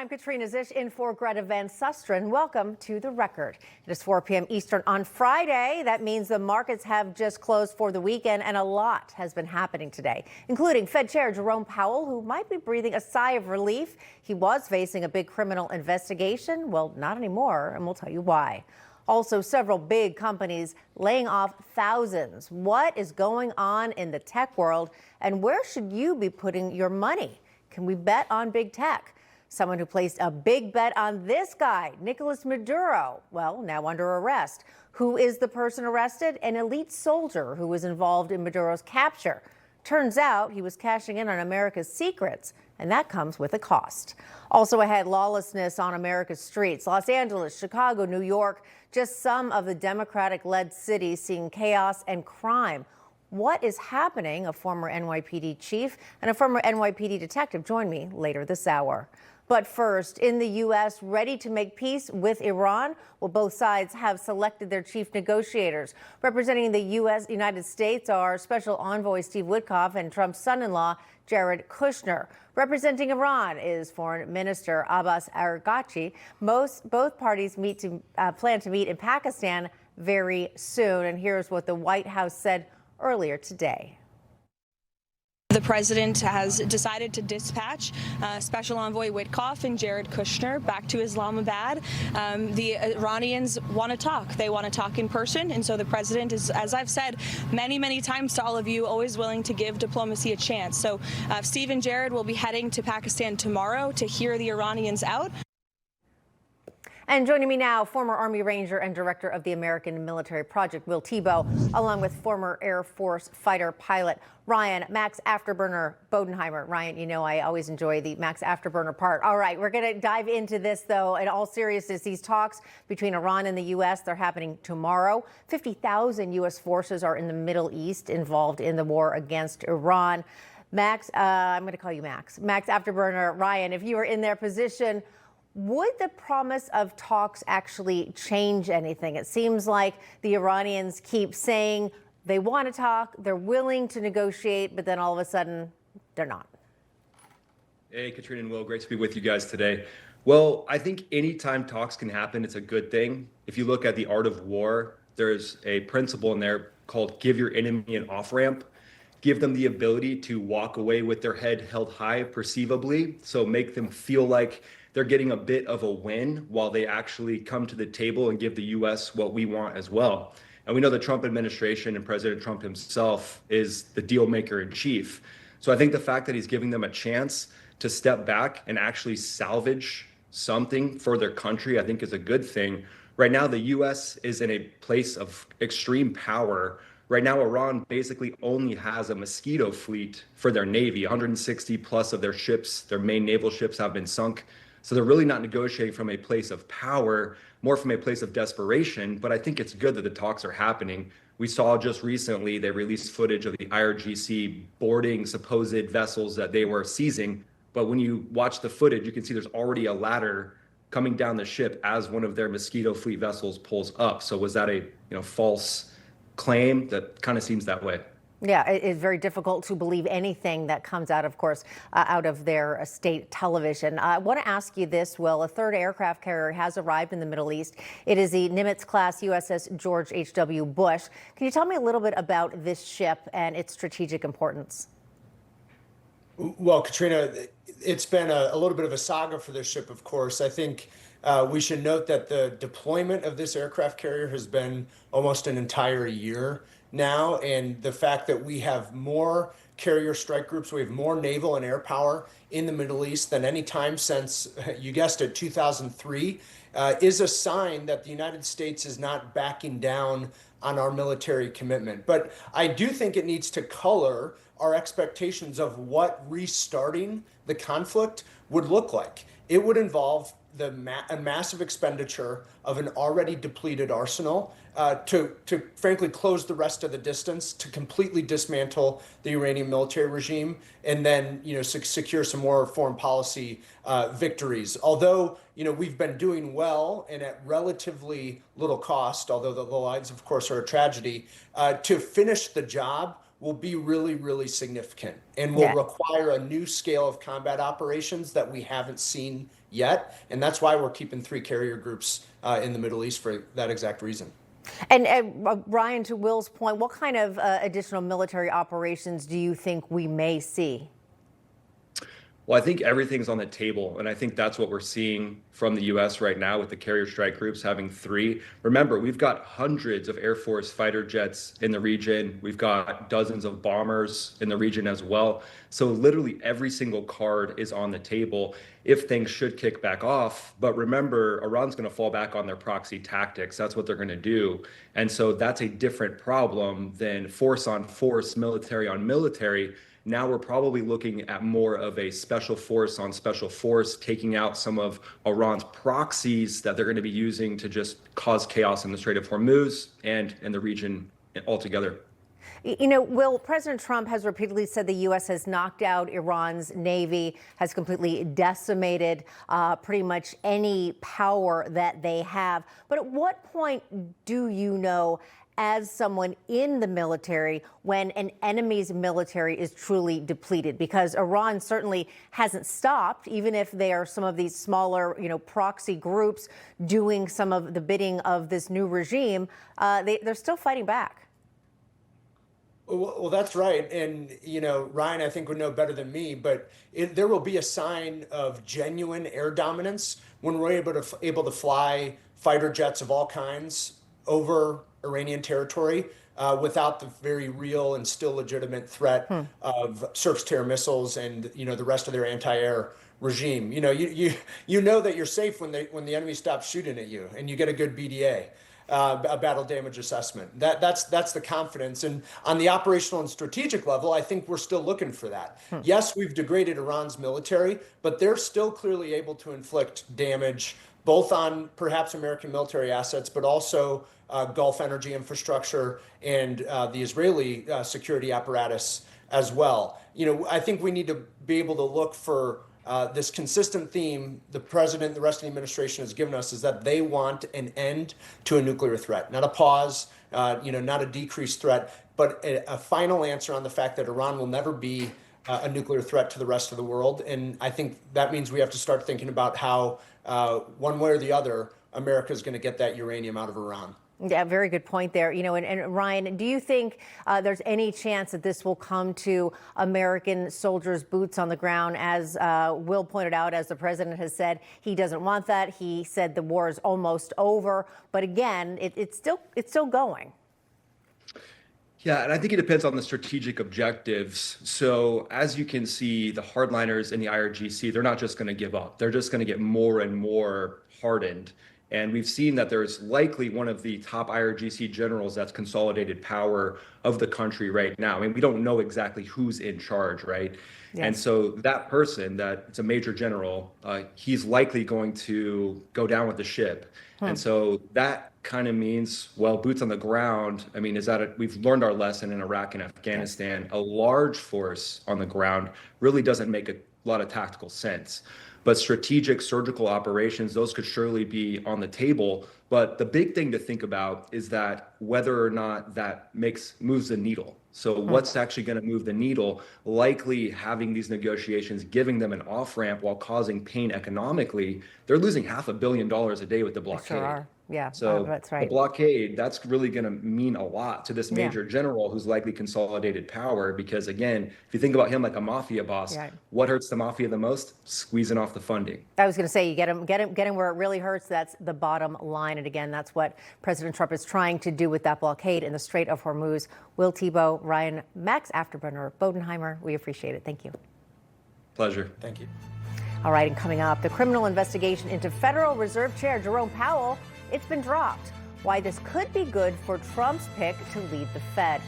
I'm Katrina Szish in for Greta Van Susteren. Welcome to The Record. It is 4 p.m. Eastern on Friday. That means the markets have just closed for the weekend, and a lot has been happening today, including Fed Chair Jerome Powell, who might be breathing a sigh of relief. He was facing a big criminal investigation. Well, not anymore, and we'll tell you why. Also, several big companies laying off thousands. What is going on in the tech world, and where should you be putting your money? Can we bet on big tech? Someone who placed a big bet on this guy, Nicolas Maduro, well, now under arrest. Who is the person arrested? An elite soldier who was involved in Maduro's capture. Turns out he was cashing in on America's secrets, and that comes with a cost. Also ahead, lawlessness on America's streets. Los Angeles, Chicago, New York, just some of the Democratic-led cities seeing chaos and crime. What is happening? A former NYPD chief and a former NYPD detective join me later this hour. But first, in the U.S., ready to make peace with Iran? Well, both sides have selected their chief negotiators. Representing the United States are Special Envoy Steve Witkoff and Trump's son-in-law, Jared Kushner. Representing Iran is Foreign Minister Abbas Araghchi. Both parties plan to meet in Pakistan very soon. And here's what the White House said earlier today. The president has decided to dispatch Special Envoy Witkoff and Jared Kushner back to Islamabad. The Iranians want to talk. They want to talk in person. And so the president is, as I've said many, many times to all of you, always willing to give diplomacy a chance. So Steve and Jared will be heading to Pakistan tomorrow to hear the Iranians out. And joining me now, former Army Ranger and director of the American Military Project, Will Thibeau, along with former Air Force fighter pilot Ryan Max Afterburner Bodenheimer. Ryan, you know I always enjoy the Max Afterburner part. All right, we're going to dive into this, though. In all seriousness, these talks between Iran and the U.S., they're happening tomorrow. 50,000 U.S. forces are in the Middle East involved in the war against Iran. Max, I'm going to call you Max. Max Afterburner, Ryan, if you were in their position, would the promise of talks actually change anything? It seems like the Iranians keep saying they want to talk, they're willing to negotiate, but then all of a sudden, they're not. Hey, Katrina and Will, great to be with you guys today. Well, I think anytime talks can happen, it's a good thing. If you look at the art of war, there's a principle in there called give your enemy an off-ramp. Give them the ability to walk away with their head held high perceivably, so make them feel like they're getting a bit of a win while they actually come to the table and give the U.S. what we want as well. And we know the Trump administration and President Trump himself is the deal maker in chief. So I think the fact that he's giving them a chance to step back and actually salvage something for their country, I think is a good thing. Right now, the U.S. is in a place of extreme power. Right now, Iran basically only has a Mosquito fleet for their Navy. 160 plus of their ships, their main naval ships, have been sunk. So they're really not negotiating from a place of power, more from a place of desperation. But I think it's good that the talks are happening. We saw just recently they released footage of the IRGC boarding supposed vessels that they were seizing. But when you watch the footage, you can see there's already a ladder coming down the ship as one of their Mosquito fleet vessels pulls up. So was that a false claim? That kind of seems that way. Yeah, it's very difficult to believe anything that comes out, of course, out of their state television. I want to ask you this, Will. A third aircraft carrier has arrived in the Middle East. It is the Nimitz-class USS George H.W. Bush. Can you tell me a little bit about this ship and its strategic importance? Well, Katrina, it's been a little bit of a saga for this ship, of course. I think we should note that the deployment of this aircraft carrier has been almost an entire year now, and the fact that we have more carrier strike groups, we have more naval and air power in the Middle East than any time since, you guessed it, 2003, is a sign that the United States is not backing down on our military commitment. But I do think it needs to color our expectations of what restarting the conflict would look like. It would involve a massive expenditure of an already depleted arsenal to frankly close the rest of the distance, to completely dismantle the Iranian military regime, and then secure some more foreign policy victories. Although we've been doing well and at relatively little cost, although the lives of course are a tragedy, to finish the job will be really, really significant and will require a new scale of combat operations that we haven't seen yet. And that's why we're keeping 3 carrier groups in the Middle East for that exact reason. And Ryan, to Will's point, what kind of additional military operations do you think we may see? Well, I think everything's on the table, and I think that's what we're seeing from the U.S. right now with the carrier strike groups having 3. Remember, we've got hundreds of Air Force fighter jets in the region. We've got dozens of bombers in the region as well. So literally every single card is on the table if things should kick back off. But remember, Iran's going to fall back on their proxy tactics. That's what they're going to do. And so that's a different problem than force on force, military on military. Now we're probably looking at more of a special force on special force, taking out some of Iran's proxies that they're going to be using to just cause chaos in the Strait of Hormuz and in the region altogether. You know, Will, President Trump has repeatedly said the U.S. has knocked out Iran's Navy, has completely decimated pretty much any power that they have. But at what point do you know, as someone in the military, when an enemy's military is truly depleted? Because Iran certainly hasn't stopped, even if they are some of these smaller, proxy groups doing some of the bidding of this new regime. They're still fighting back. Well, that's right. And, Ryan, I think would know better than me, but there will be a sign of genuine air dominance when we're able to fly fighter jets of all kinds over Iranian territory without the very real and still legitimate threat of surface to air missiles and the rest of their anti-air regime. You know that you're safe when the enemy stops shooting at you and you get a good BDA, a battle damage assessment. That's the confidence. And on the operational and strategic level, I think we're still looking for that. Yes, we've degraded Iran's military, but they're still clearly able to inflict damage both on perhaps American military assets, but also Gulf energy infrastructure and the Israeli security apparatus as well. I think we need to be able to look for this consistent theme the president, the rest of the administration has given us, is that they want an end to a nuclear threat, not a pause, not a decreased threat, but a final answer on the fact that Iran will never be a nuclear threat to the rest of the world. And I think that means we have to start thinking about how, one way or the other, America is going to get that uranium out of Iran. Yeah, very good point there. And Ryan, do you think there's any chance that this will come to American soldiers' boots on the ground? As Will pointed out, as the president has said, he doesn't want that. He said the war is almost over. But again, it's still going. Yeah, and I think it depends on the strategic objectives. So as you can see, the hardliners in the IRGC, they're not just going to give up. They're just going to get more and more hardened. And we've seen that there's likely one of the top IRGC generals that's consolidated power of the country right now. I mean, we don't know exactly who's in charge, right? Yes. And so that person, it's a major general, he's likely going to go down with the ship. And so that kind of means, well, boots on the ground. I mean, we've learned our lesson in Iraq and Afghanistan. Yes. A large force on the ground really doesn't make a lot of tactical sense. But strategic surgical operations, those could surely be on the table. But the big thing to think about is that whether or not that moves the needle. So what's actually going to move the needle? Likely having these negotiations, giving them an off-ramp while causing pain economically. They're losing $500 million a day with the blockade. They sure are. Yeah, so that's right. The blockade, that's really going to mean a lot to this major general who's likely consolidated power. Because again, if you think about him like a mafia boss, what hurts the mafia the most? Squeezing off the funding. I was going to say, you get him where it really hurts. That's the bottom line. And again, that's what President Trump is trying to do with that blockade in the Strait of Hormuz. Will Thibeau, Ryan, Max Afterburner, Bodenheimer, we appreciate it. Thank you. Pleasure. Thank you. All right, and coming up, the criminal investigation into Federal Reserve Chair Jerome Powell. It's been dropped. Why this could be good for Trump's pick to lead the Fed.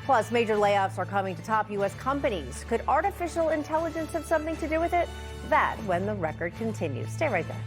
Plus, major layoffs are coming to top U.S. companies. Could artificial intelligence have something to do with it? That when the record continues. Stay right there.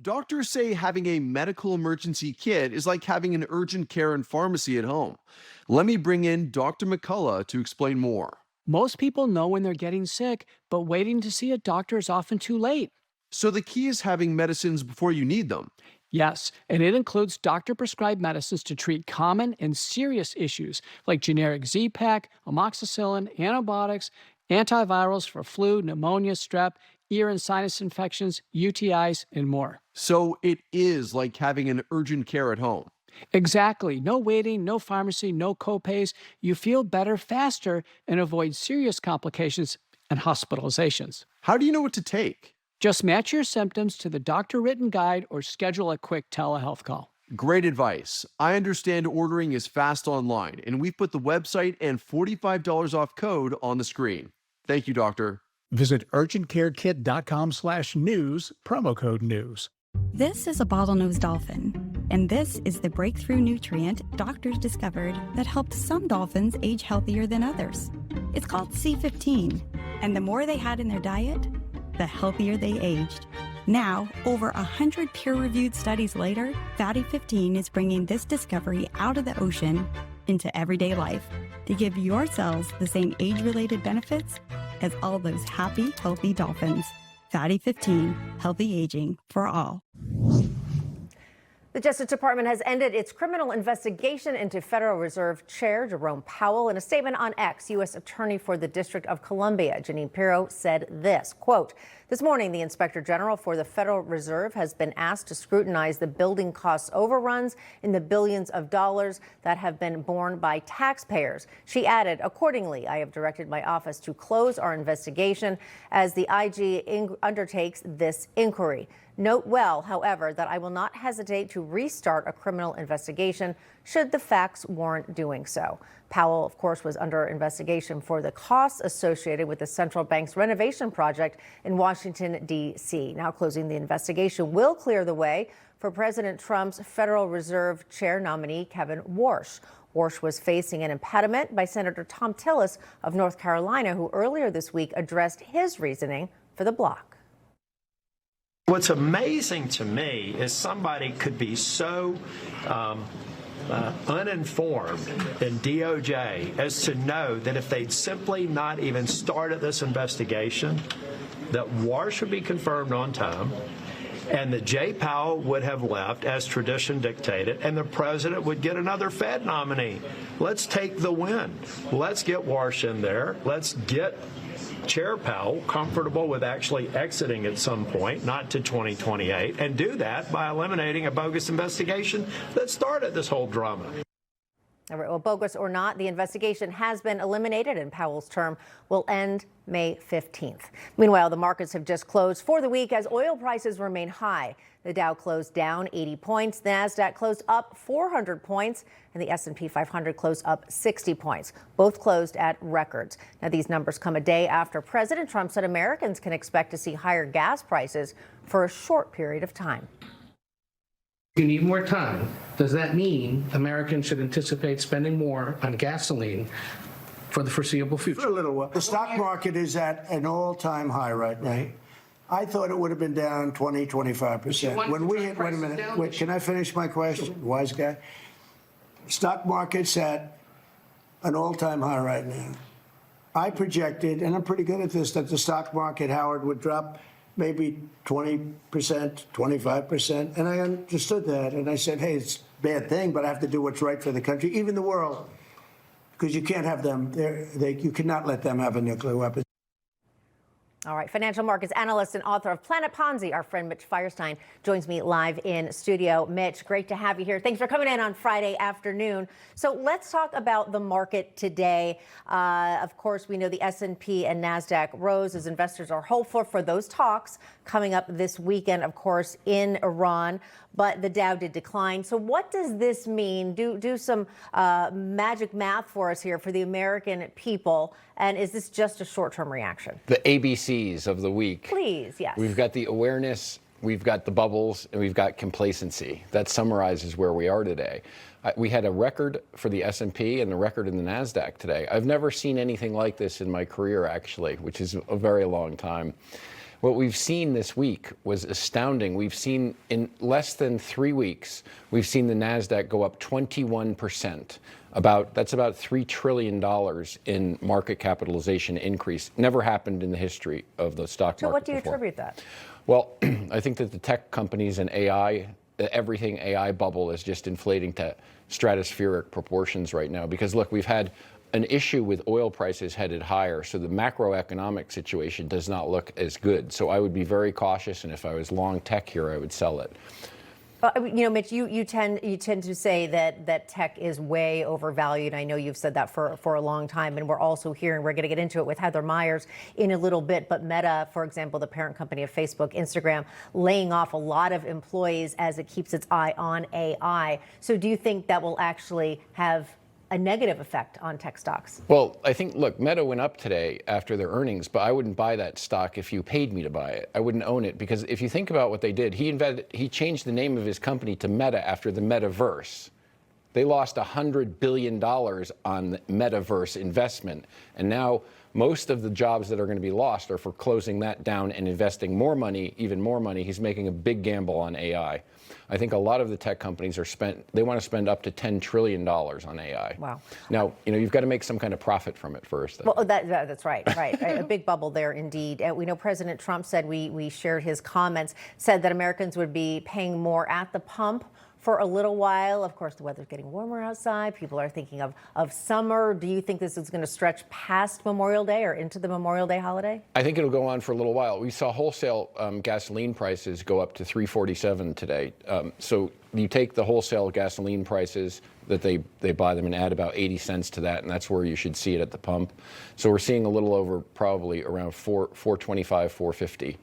Doctors say having a medical emergency kit is like having an urgent care and pharmacy at home. Let me bring in Dr. McCullough to explain more. Most people know when they're getting sick, but waiting to see a doctor is often too late. So the key is having medicines before you need them. Yes, and it includes doctor-prescribed medicines to treat common and serious issues like generic Z-Pak, amoxicillin, antibiotics, antivirals for flu, pneumonia, strep, ear and sinus infections, UTIs, and more. So it is like having an urgent care at home. Exactly. No waiting, no pharmacy, no copays. You feel better faster and avoid serious complications and hospitalizations. How do you know what to take? Just match your symptoms to the doctor-written guide or schedule a quick telehealth call. Great advice. I understand ordering is fast online, and we've put the website and $45 off code on the screen. Thank you, doctor. Visit urgentcarekit.com/news, promo code news. This is a bottlenose dolphin, and this is the breakthrough nutrient doctors discovered that helped some dolphins age healthier than others. It's called C15, and the more they had in their diet, the healthier they aged. Now, over 100 peer-reviewed studies later, Fatty 15 is bringing this discovery out of the ocean into everyday life to give your cells the same age-related benefits as all those happy, healthy dolphins. Fatty 15, healthy aging for all. The Justice Department has ended its criminal investigation into Federal Reserve Chair Jerome Powell. In a statement on X, U.S. Attorney for the District of Columbia, Jeanine Pirro, said this, quote, "This morning, the Inspector General for the Federal Reserve has been asked to scrutinize the building costs overruns in the billions of dollars that have been borne by taxpayers." She added, "Accordingly, I have directed my office to close our investigation as the IG undertakes this inquiry. Note well, however, that I will not hesitate to restart a criminal investigation should the facts warrant doing so." Powell, of course, was under investigation for the costs associated with the central bank's renovation project in Washington, D.C. Now closing the investigation will clear the way for President Trump's Federal Reserve Chair nominee, Kevin Warsh. Warsh was facing an impediment by Senator Thom Tillis of North Carolina, who earlier this week addressed his reasoning for the block. What's amazing to me is somebody could be so uninformed in DOJ as to know that if they'd simply not even started this investigation, that Warsh would be confirmed on time, and that Jay Powell would have left as tradition dictated, and the president would get another Fed nominee. Let's take the win. Let's get Warsh in there. Let's get Chair Powell comfortable with actually exiting at some point, not to 2028, and do that by eliminating a bogus investigation that started this whole drama. All right, well, bogus or not, the investigation has been eliminated and Powell's term will end May 15th. Meanwhile, the markets have just closed for the week as oil prices remain high. The Dow closed down 80 points, the Nasdaq closed up 400 points, and the S&P 500 closed up 60 points. Both closed at records. Now, these numbers come a day after President Trump said Americans can expect to see higher gas prices for a short period of time. You need more time. Does that mean Americans should anticipate spending more on gasoline for the foreseeable future? For a little while. The stock market is at an all-time high right now. I thought it would have been down 20, 25%. When we hit, wait a minute, wait, can I finish my question, wise guy? Stock market's at an all-time high right now. I projected, and I'm pretty good at this, that the stock market, Howard, would drop maybe 20%, 25%. And I understood that. And I said, hey, it's a bad thing, but I have to do what's right for the country, even the world, because you can't have them, you cannot let them have a nuclear weapon. All right, financial markets analyst and author of Planet Ponzi, our friend Mitch Feierstein, joins me live in studio. Mitch, great to have you here. Thanks for coming in on Friday afternoon. So let's talk about the market today. Of course, we know the S&P and NASDAQ rose as investors are hopeful for those talks coming up this weekend, of course, in Iran. But the Dow did decline. So what does this mean? Do some magic math for us here for the American people. And is this just a short-term reaction? The ABCs of the week. Please, yes. We've got the awareness, we've got the bubbles, and we've got complacency. That summarizes where we are today. We had a record for the S&P and a record in the NASDAQ today. I've never seen anything like this in my career, actually, which is a very long time. What we've seen this week was astounding. We've seen in less than 3 weeks, we've seen the NASDAQ go up 21%. That's about $3 trillion in market capitalization increase. Never happened in the history of the stock market. So what do you before. attribute that? Well, I think that the tech companies and AI, everything AI bubble is just inflating to stratospheric proportions right now. Because look, we've had an issue with oil prices headed higher, so the macroeconomic situation does not look as good. So I would be very cautious, and if I was long tech here, I would sell it. Mitch, you tend to say that tech is way overvalued. I know you've said that for a long time, and we're also hearing, we're going to get into it with Heather Myers in a little bit, but Meta, for example, the parent company of Facebook, Instagram, laying off a lot of employees as it keeps its eye on AI. So do you think that will actually have a negative effect on tech stocks? Well, I think, look, Meta went up today after their earnings, but I wouldn't buy that stock if you paid me to buy it. I wouldn't own it, because if you think about what they did, he changed the name of his company to Meta after the metaverse. They lost $100 billion on metaverse investment, and now most of the jobs that are going to be lost are for closing that down and investing more money, even more money. He's making a big gamble on AI. I think a lot of the tech companies they want to spend up to $10 trillion on AI. Wow. Now, you've got to make some kind of profit from it first. Well, that's right. A big bubble there indeed. We know President Trump said, we shared his comments, said that Americans would be paying more at the pump for a little while. Of course, the weather's getting warmer outside. People are thinking of summer. Do you think this is going to stretch past Memorial Day or into the Memorial Day holiday? I think it'll go on for a little while. We saw wholesale gasoline prices go up to $3.47 today. So you take the wholesale gasoline prices that they buy them and add about 80 cents to that, and that's where you should see it at the pump. So we're seeing a little over, probably around $4.25, $4.50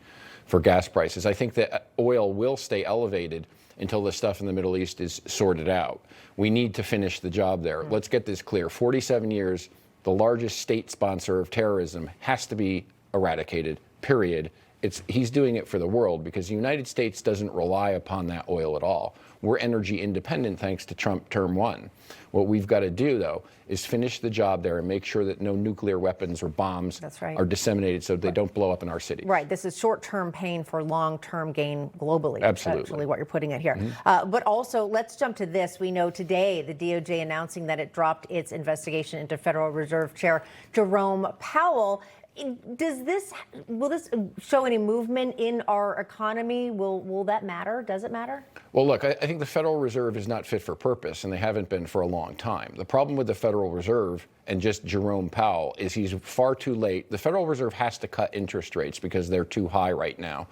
for gas prices. I think that oil will stay elevated until the stuff in the Middle East is sorted out. We need to finish the job there. Let's get this clear. 47 years, the largest state sponsor of terrorism has to be eradicated, period. He's doing it for the world, because the United States doesn't rely upon that oil at all. We're energy independent thanks to Trump term 1. What we've got to do, though, is finish the job there and make sure that no nuclear weapons or bombs are disseminated so they don't blow up in our cities. Right. This is short-term pain for long-term gain globally. Absolutely. That's really what you're putting it here. But also, let's jump to this. We know today the DOJ announcing that it dropped its investigation into Federal Reserve Chair Jerome Powell. Will this show any movement in our economy? Will that matter? Does it matter? Well, look, I think the Federal Reserve is not fit for purpose, and they haven't been for a long time. The problem with the Federal Reserve and just Jerome Powell is he's far too late. The Federal Reserve has to cut interest rates because they're too high right now.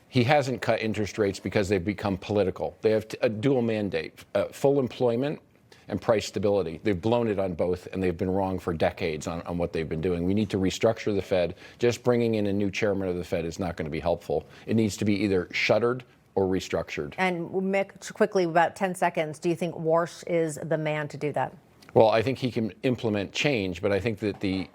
He hasn't cut interest rates because they've become political. They have a dual mandate, full employment and price stability. They've blown it on both, and they've been wrong for decades on what they've been doing. We need to restructure the Fed. Just bringing in a new chairman of the Fed is not going to be helpful. It needs to be either shuttered or restructured. And Mick, quickly, about 10 seconds, do you think Warsh is the man to do that? Well, I think he can implement change, but I think that the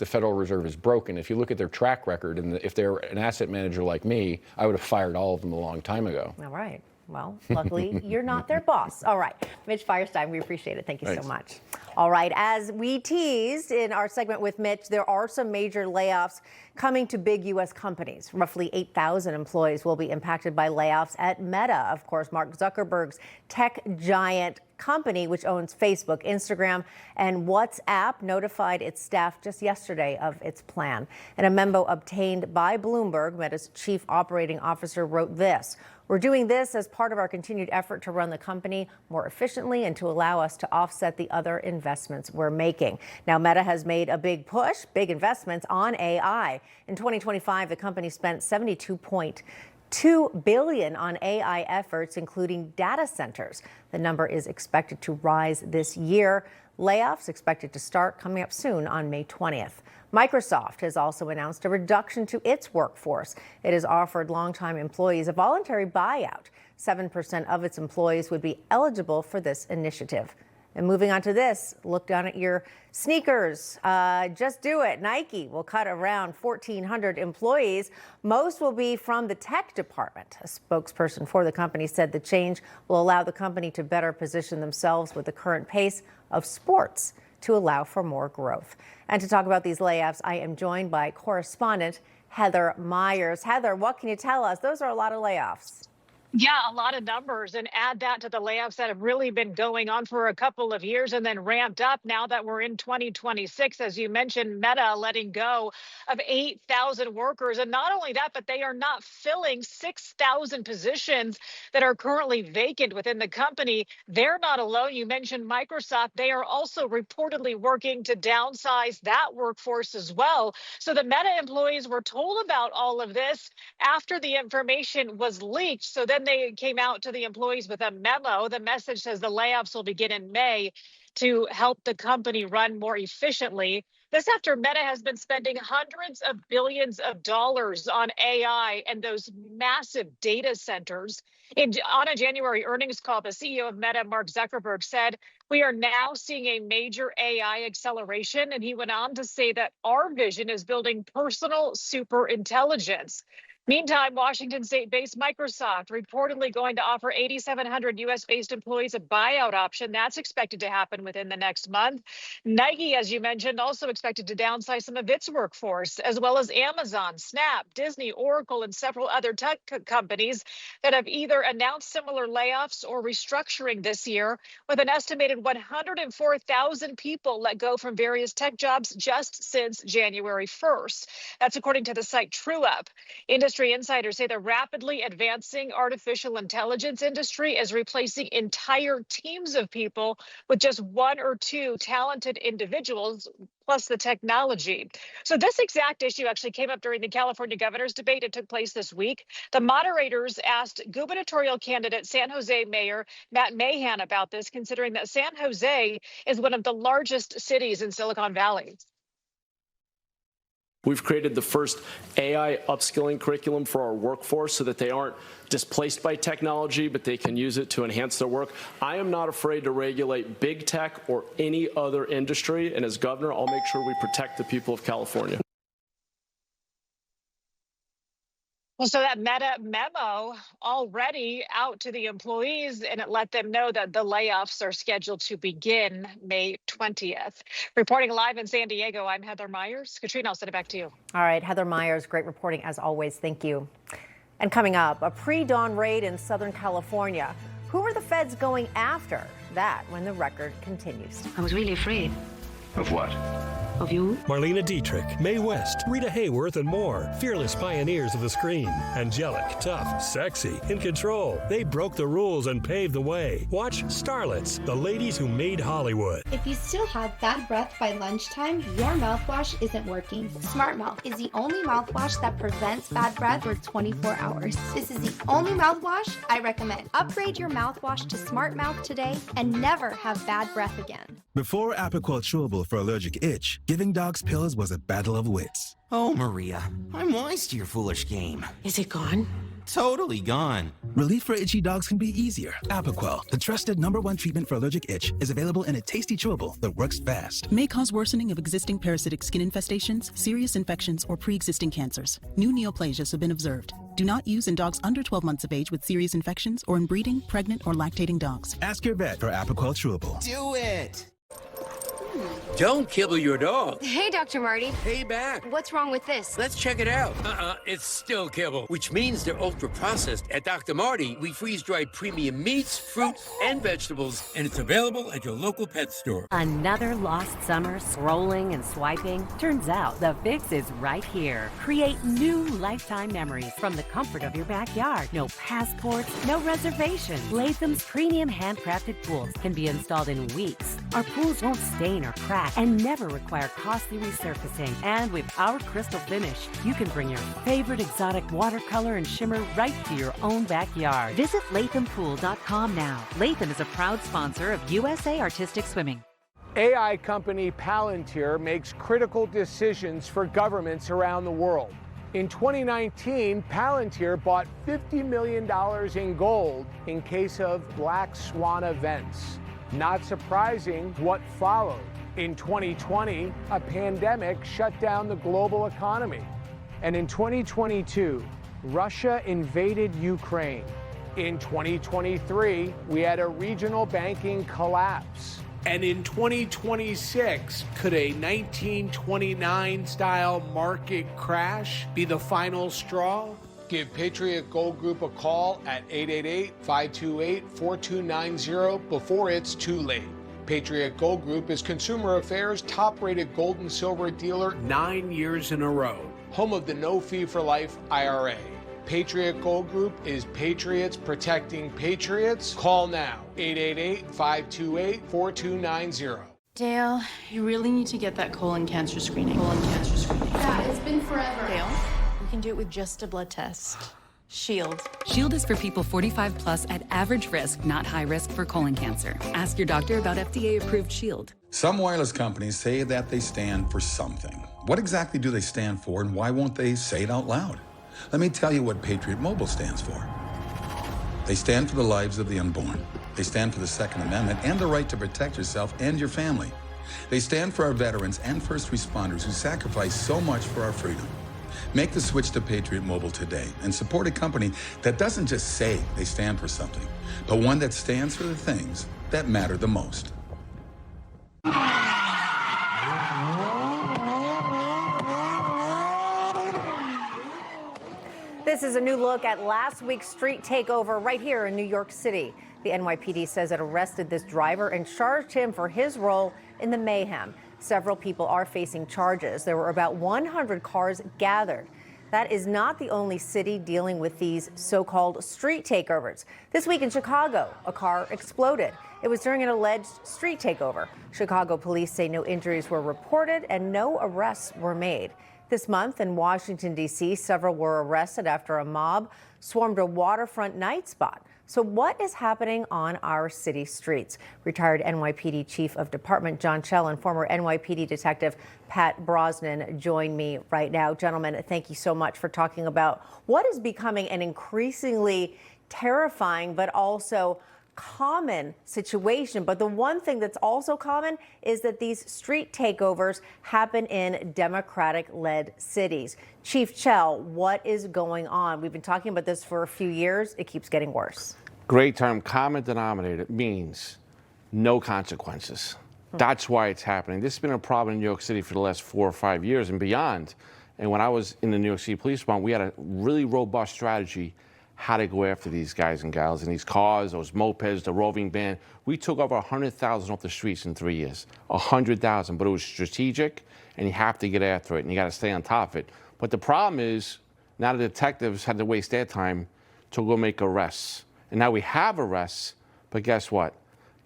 Federal Reserve is broken. If you look at their track record, and if they're an asset manager like me, I would have fired all of them a long time ago. All right. Well, luckily, you're not their boss. All right. Mitch Feierstein, we appreciate it. Thank you so much. All right. As we teased in our segment with Mitch, there are some major layoffs coming to big U.S. companies. Roughly 8,000 employees will be impacted by layoffs at Meta, of course, Mark Zuckerberg's tech giant company, which owns Facebook, Instagram, and WhatsApp, notified its staff just yesterday of its plan. And a memo obtained by Bloomberg, Meta's chief operating officer, wrote this: "We're doing this as part of our continued effort to run the company more efficiently and to allow us to offset the other investments we're making." Now, Meta has made a big push, big investments on AI. In 2025, the company spent $72.2 billion on AI efforts, including data centers. The number is expected to rise this year. Layoffs expected to start coming up soon on May 20th. Microsoft has also announced a reduction to its workforce. It has offered longtime employees a voluntary buyout. 7% of its employees would be eligible for this initiative. And moving on to this, look down at your sneakers. Just do it. Nike will cut around 1,400 employees. Most will be from the tech department. A spokesperson for the company said the change will allow the company to better position themselves with the current pace of sports to allow for more growth. And to talk about these layoffs, I am joined by correspondent Heather Myers. Heather, what can you tell us? Those are a lot of layoffs. Yeah, a lot of numbers, and add that to the layoffs that have really been going on for a couple of years and then ramped up now that we're in 2026. As you mentioned, Meta letting go of 8,000 workers. And not only that, but they are not filling 6,000 positions that are currently vacant within the company. They're not alone. You mentioned Microsoft. They are also reportedly working to downsize that workforce as well. So the Meta employees were told about all of this after the information was leaked. So then they came out to the employees with a memo. The message says the layoffs will begin in May to help the company run more efficiently. This after Meta has been spending hundreds of billions of dollars on AI and those massive data centers. On a January earnings call, the CEO of Meta, Mark Zuckerberg, said, "We are now seeing a major AI acceleration." And he went on to say that our vision is building personal super intelligence. Meantime, Washington state-based Microsoft reportedly going to offer 8,700 U.S.-based employees a buyout option. That's expected to happen within the next month. Nike, as you mentioned, also expected to downsize some of its workforce, as well as Amazon, Snap, Disney, Oracle, and several other tech companies that have either announced similar layoffs or restructuring this year, with an estimated 104,000 people let go from various tech jobs just since January 1st. That's according to the site TrueUp. Industry insiders say the rapidly advancing artificial intelligence industry is replacing entire teams of people with just one or two talented individuals, plus the technology. So this exact issue actually came up during the California governor's debate. It took place this week. The moderators asked gubernatorial candidate San Jose Mayor Matt Mahan about this, considering that San Jose is one of the largest cities in Silicon Valley. We've created the first AI upskilling curriculum for our workforce so that they aren't displaced by technology, but they can use it to enhance their work. I am not afraid to regulate big tech or any other industry, and as governor, I'll make sure we protect the people of California. Well, so that Meta memo already out to the employees, and it let them know that the layoffs are scheduled to begin May 20th. Reporting live in San Diego, I'm Heather Myers. Katrina, I'll send it back to you. All right, Heather Myers, great reporting as always. Thank you. And coming up, a pre-dawn raid in Southern California. Who are the feds going after? That when the record continues. I was really afraid. Of what? Of you? Marlena Dietrich, Mae West, Rita Hayworth, and more. Fearless pioneers of the screen. Angelic, tough, sexy, in control. They broke the rules and paved the way. Watch Starlets, the ladies who made Hollywood. If you still have bad breath by lunchtime, your mouthwash isn't working. Smart Mouth is the only mouthwash that prevents bad breath for 24 hours. This is the only mouthwash I recommend. Upgrade your mouthwash to Smart Mouth today and never have bad breath again. Before Apoquel Chewable for allergic itch, giving dogs pills was a battle of wits. Oh, Maria, I'm wise to your foolish game. Is it gone? Totally gone. Relief for itchy dogs can be easier. Apoquel, the trusted #1 treatment for allergic itch, is available in a tasty chewable that works fast. May cause worsening of existing parasitic skin infestations, serious infections, or pre-existing cancers. New neoplasias have been observed. Do not use in dogs under 12 months of age with serious infections or in breeding, pregnant, or lactating dogs. Ask your vet for Apoquel Chewable. Do it! Don't kibble your dog. Hey, Dr. Marty. Hey, back. What's wrong with this? Let's check it out. It's still kibble, which means they're ultra-processed. At Dr. Marty, we freeze-dry premium meats, fruits, and vegetables, and it's available at your local pet store. Another lost summer scrolling and swiping? Turns out the fix is right here. Create new lifetime memories from the comfort of your backyard. No passports, no reservations. Latham's premium handcrafted pools can be installed in weeks. Our pools won't stain or crack and never require costly resurfacing. And with our crystal finish, you can bring your favorite exotic watercolor and shimmer right to your own backyard. Visit LathamPool.com now. Latham is a proud sponsor of USA Artistic Swimming. AI company Palantir makes critical decisions for governments around the world. In 2019, Palantir bought $50 million in gold in case of black swan events. Not surprising what followed. In 2020, a pandemic shut down the global economy. And in 2022, Russia invaded Ukraine. In 2023, we had a regional banking collapse. And in 2026, could a 1929-style market crash be the final straw? Give Patriot Gold Group a call at 888-528-4290 before it's too late. Patriot Gold Group is Consumer Affairs' top-rated gold and silver dealer 9 years in a row. Home of the no-fee-for-life IRA. Patriot Gold Group is patriots protecting patriots. Call now, 888-528-4290. Dale, you really need to get that colon cancer screening. Yeah, it's been forever. Dale, we can do it with just a blood test. Shield. Shield is for people 45 plus at average risk, not high risk for colon cancer. Ask your doctor about FDA-approved Shield. Some wireless companies say that they stand for something. What exactly do they stand for, and why won't they say it out loud? Let me tell you what Patriot Mobile stands for. They stand for the lives of the unborn. They stand for the Second Amendment and the right to protect yourself and your family. They stand for our veterans and first responders who sacrifice so much for our freedom. Make the switch to Patriot Mobile today and support a company that doesn't just say they stand for something, but one that stands for the things that matter the most. This is a new look at last week's street takeover right here in New York City. The NYPD says it arrested this driver and charged him for his role in the mayhem. Several people are facing charges. There were about 100 cars gathered. That is not the only city dealing with these so-called street takeovers. This week in Chicago, a car exploded. It was during an alleged street takeover. Chicago police say no injuries were reported and no arrests were made. This month in Washington, D.C., several were arrested after a mob swarmed a waterfront night spot. So what is happening on our city streets? Retired NYPD Chief of Department John Chell and former NYPD Detective Pat Brosnan join me right now. Gentlemen, thank you so much for talking about what is becoming an increasingly terrifying but also common situation. But the one thing that's also common is that these street takeovers happen in Democratic-led cities. Chief Chell, what is going on? We've been talking about this for a few years. It keeps getting worse. Great term, common denominator, means no consequences. That's why it's happening. This has been a problem in New York City for the last 4 or 5 years and beyond. And when I was in the New York City Police Department, we had a really robust strategy how to go after these guys and gals in these cars, those mopeds, the roving band. We took over 100,000 off the streets in 3 years, 100,000, but it was strategic, and you have to get after it, and you got to stay on top of it. But the problem is, now the detectives had to waste their time to go make arrests. And now we have arrests, but guess what?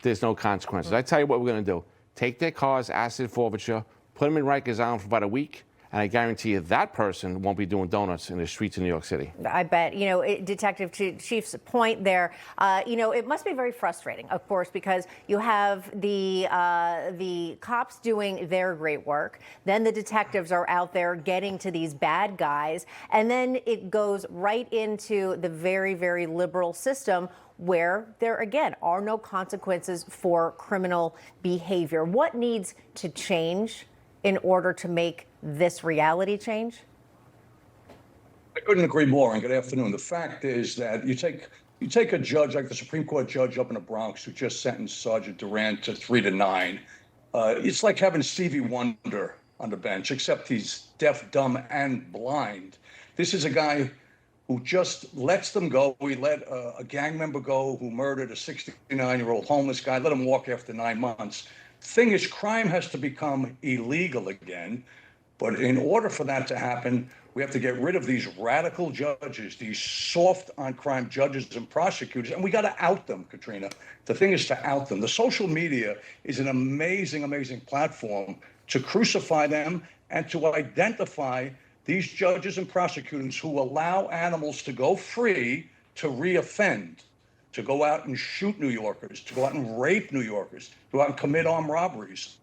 There's no consequences. I tell you what we're going to do. Take their cars, acid forfeiture, put them in Rikers Island for about a week, and I guarantee you that person won't be doing donuts in the streets of New York City. I bet. You know, Detective Chief's point there, you know, it must be very frustrating, of course, because you have the cops doing their great work. Then the detectives are out there getting to these bad guys. And then it goes right into the very, very liberal system where there, again, are no consequences for criminal behavior. What needs to change in order to make this reality change? I couldn't agree more, and good afternoon. The fact is that you take a judge like the Supreme Court judge up in the Bronx who just sentenced Sergeant Durant to 3 to 9. It's like having Stevie Wonder on the bench, except he's deaf, dumb, and blind. This is a guy who just lets them go. We let a gang member go who murdered a 69-year-old homeless guy, let him walk after 9 months. Thing is, crime has to become illegal again. But in order for that to happen, we have to get rid of these radical judges, these soft on crime judges and prosecutors, and we got to out them, Katrina. The thing is to out them. The social media is an amazing, amazing platform to crucify them and to identify these judges and prosecutors who allow animals to go free to reoffend, to go out and shoot New Yorkers, to go out and rape New Yorkers, to go out and commit armed robberies.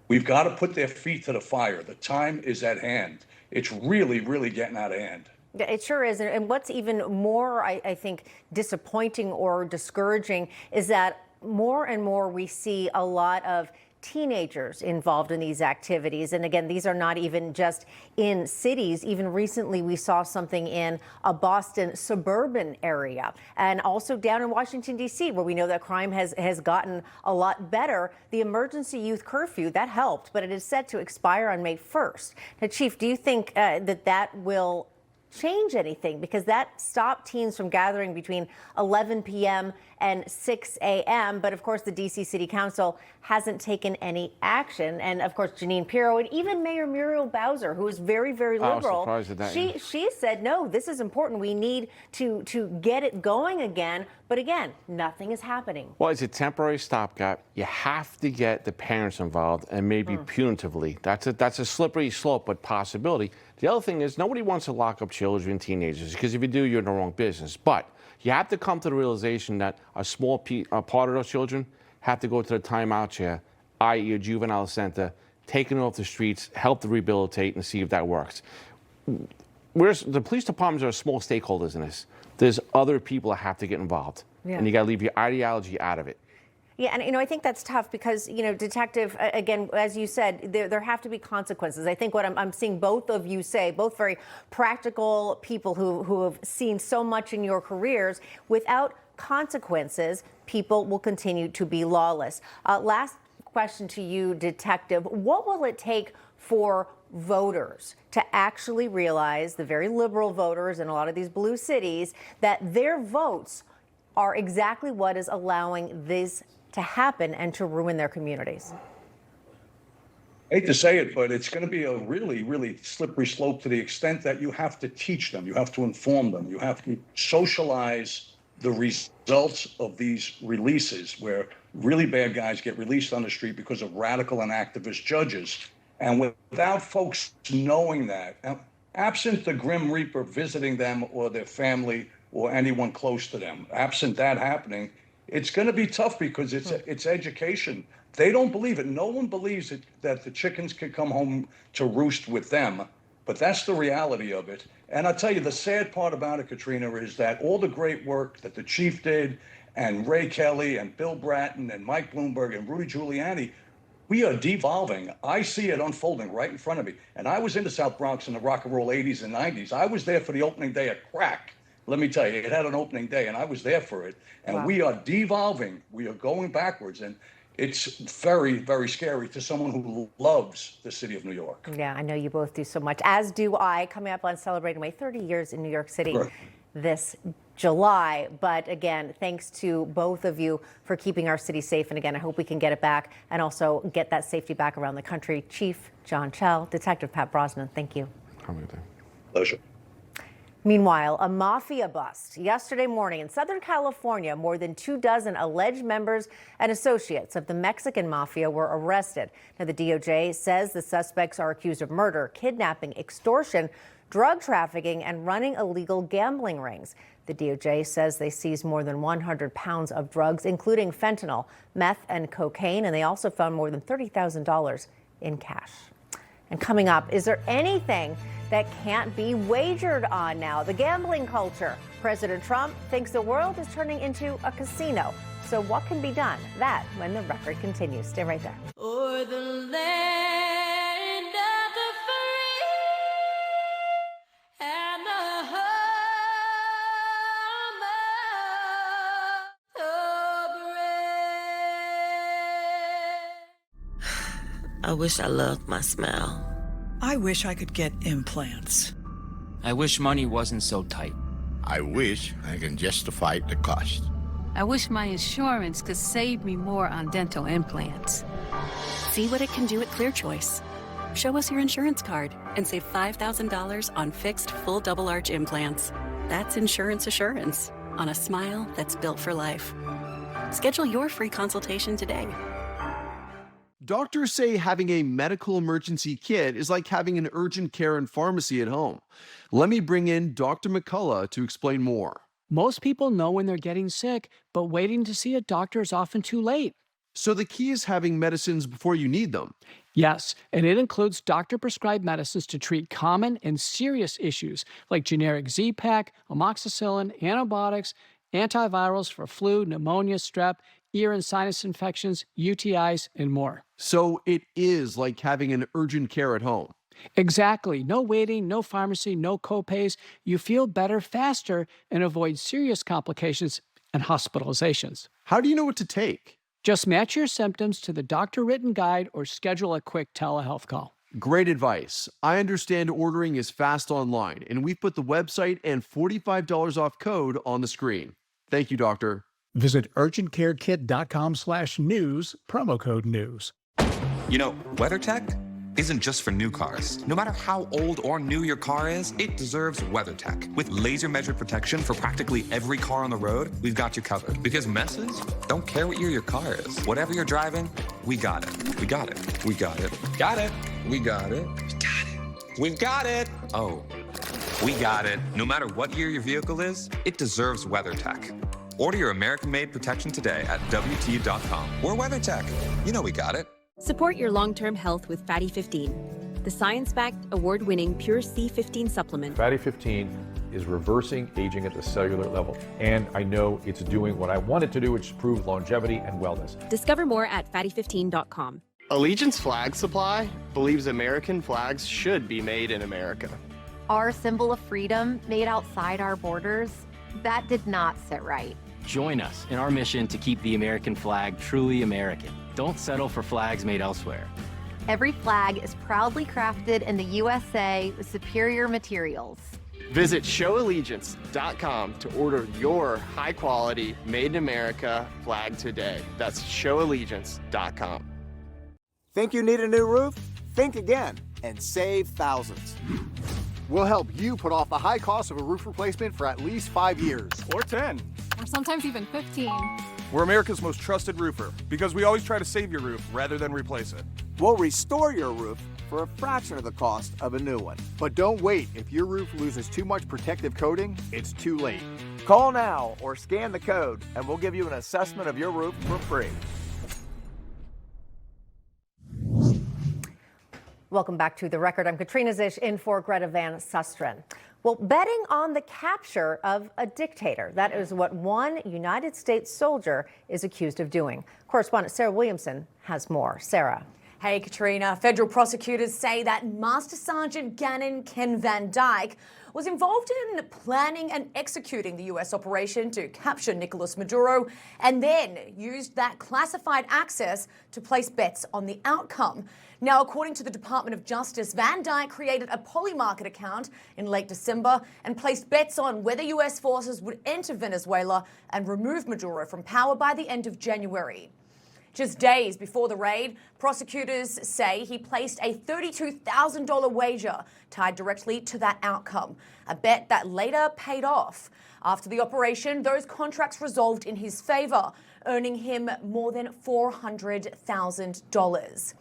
We've got to put their feet to the fire. The time is at hand. It's really, really getting out of hand. It sure is. And what's even more, I think, disappointing or discouraging is that more and more we see a lot of teenagers involved in these activities. And again, these are not even just in cities. Even recently, we saw something in a Boston suburban area and also down in Washington, D.C., where we know that crime has gotten a lot better. The emergency youth curfew, that helped, but it is set to expire on May 1st. Now, Chief, do you think that will change anything? Because that stopped teens from gathering between 11 p.m. and 6 a.m. But of course, the D.C. City Council hasn't taken any action. And of course, Jeanine Pirro and even Mayor Muriel Bowser, who is very, very liberal, she said, no, this is important. We need to get it going again. But again, nothing is happening. Well, it's a temporary stopgap. You have to get the parents involved, and maybe punitively. That's a slippery slope, but possibility. The other thing is, nobody wants to lock up children, teenagers, because if you do, you're in the wrong business. But you have to come to the realization that a small part of those children have to go to the timeout chair, i.e. a juvenile center, taken off the streets, help to rehabilitate and see if that works. The police departments are small stakeholders in this. There's other people that have to get involved. Yeah. And you got to leave your ideology out of it. Yeah, and I think that's tough because, Detective, again, as you said, there have to be consequences. I think what I'm seeing both of you say, both very practical people who have seen so much in your careers, without consequences, people will continue to be lawless. Last question to you, Detective. What will it take for voters to actually realize, the very liberal voters in a lot of these blue cities, that their votes are exactly what is allowing this to happen and to ruin their communities? I hate to say it, but it's going to be a really, really slippery slope to the extent that you have to teach them, you have to inform them, you have to socialize the results of these releases where really bad guys get released on the street because of radical and activist judges. And without folks knowing that, absent the Grim Reaper visiting them or their family or anyone close to them, absent that happening, it's going to be tough because it's education. They don't believe it. No one believes it, that the chickens could come home to roost with them. But that's the reality of it. And I'll tell you, the sad part about it, Katrina, is that all the great work that the chief did and Ray Kelly and Bill Bratton and Mike Bloomberg and Rudy Giuliani, we are devolving. I see it unfolding right in front of me. And I was in the South Bronx in the rock and roll 80s and 90s. I was there for the opening day of crack. Let me tell you, it had an opening day, and I was there for it. And we are devolving. We are going backwards. And it's very, very scary to someone who loves the city of New York. Yeah, I know you both do so much, as do I, coming up on celebrating my 30 years in New York City this July. But again, thanks to both of you for keeping our city safe. And again, I hope we can get it back and also get that safety back around the country. Chief John Chell, Detective Pat Brosnan, thank you. Pleasure. Meanwhile, a mafia bust yesterday morning in Southern California. More than 24 alleged members and associates of the Mexican mafia were arrested. Now, the DOJ says the suspects are accused of murder, kidnapping, extortion, drug trafficking, and running illegal gambling rings. The DOJ says they seized more than 100 pounds of drugs, including fentanyl, meth, and cocaine, and they also found more than $30,000 in cash. And coming up, is there anything that can't be wagered on now? The gambling culture. President Trump thinks the world is turning into a casino. So what can be done? That when the record continues. Stay right there. O'er the land of the free and the home of the brave. I wish I loved my smile. I wish I could get implants. I wish money wasn't so tight. I wish I can justify the cost. I wish my insurance could save me more on dental implants. See what it can do at ClearChoice. Show us your insurance card and save $5,000 on fixed full double arch implants. That's insurance assurance on a smile that's built for life. Schedule your free consultation today. Doctors say having a medical emergency kit is like having an urgent care and pharmacy at home. Let me bring in Dr. McCullough to explain more. Most people know when they're getting sick, but waiting to see a doctor is often too late. So the key is having medicines before you need them. Yes, and it includes doctor-prescribed medicines to treat common and serious issues like generic Z-Pak, amoxicillin, antibiotics, antivirals for flu, pneumonia, strep, ear and sinus infections, UTIs, and more. So it is like having an urgent care at home. Exactly. No waiting, no pharmacy, no copays. You feel better faster and avoid serious complications and hospitalizations. How do you know what to take? Just match your symptoms to the doctor-written guide or schedule a quick telehealth call. Great advice. I understand ordering is fast online, and we've put the website and $45 off code on the screen. Thank you, doctor. Visit urgentcarekit.com/news, promo code news. You know, WeatherTech isn't just for new cars. No matter how old or new your car is, it deserves WeatherTech. With laser-measured protection for practically every car on the road, we've got you covered. Because messes don't care what year your car is. Whatever you're driving, we got it. We got it. We got it. Got it. We got it. We got it. We've got it. Oh, we got it. No matter what year your vehicle is, it deserves WeatherTech. Order your American-made protection today at WT.com. We're WeatherTech. You know we got it. Support your long-term health with Fatty 15, the science-backed, award-winning Pure C15 supplement. Fatty 15 is reversing aging at the cellular level, and I know it's doing what I want it to do, which is improve longevity and wellness. Discover more at fatty15.com. Allegiance Flag Supply believes American flags should be made in America. Our symbol of freedom made outside our borders, that did not sit right. Join us in our mission to keep the American flag truly American. Don't settle for flags made elsewhere. Every flag is proudly crafted in the USA with superior materials. Visit showallegiance.com to order your high-quality, made-in-America flag today. That's showallegiance.com. Think you need a new roof? Think again and save thousands. We'll help you put off the high cost of a roof replacement for at least 5 years. Or 10. Or sometimes even 15. We're America's most trusted roofer because we always try to save your roof rather than replace it. We'll restore your roof for a fraction of the cost of a new one. But don't wait. If your roof loses too much protective coating, it's too late. Call now or scan the code and we'll give you an assessment of your roof for free. Welcome back to The Record. I'm Katrina Szish in for Greta Van Susteren. Well, betting on the capture of a dictator. That is what one United States soldier is accused of doing. Correspondent Sarah Williamson has more. Sarah. Hey, Katrina. Federal prosecutors say that Master Sergeant Gannon Ken Van Dyke was involved in planning and executing the U.S. operation to capture Nicolas Maduro and then used that classified access to place bets on the outcome. Now, according to the Department of Justice, Van Dyke created a Polymarket account in late December and placed bets on whether U.S. forces would enter Venezuela and remove Maduro from power by the end of January. Just days before the raid, prosecutors say he placed a $32,000 wager tied directly to that outcome, a bet that later paid off. After the operation, those contracts resolved in his favor, earning him more than $400,000.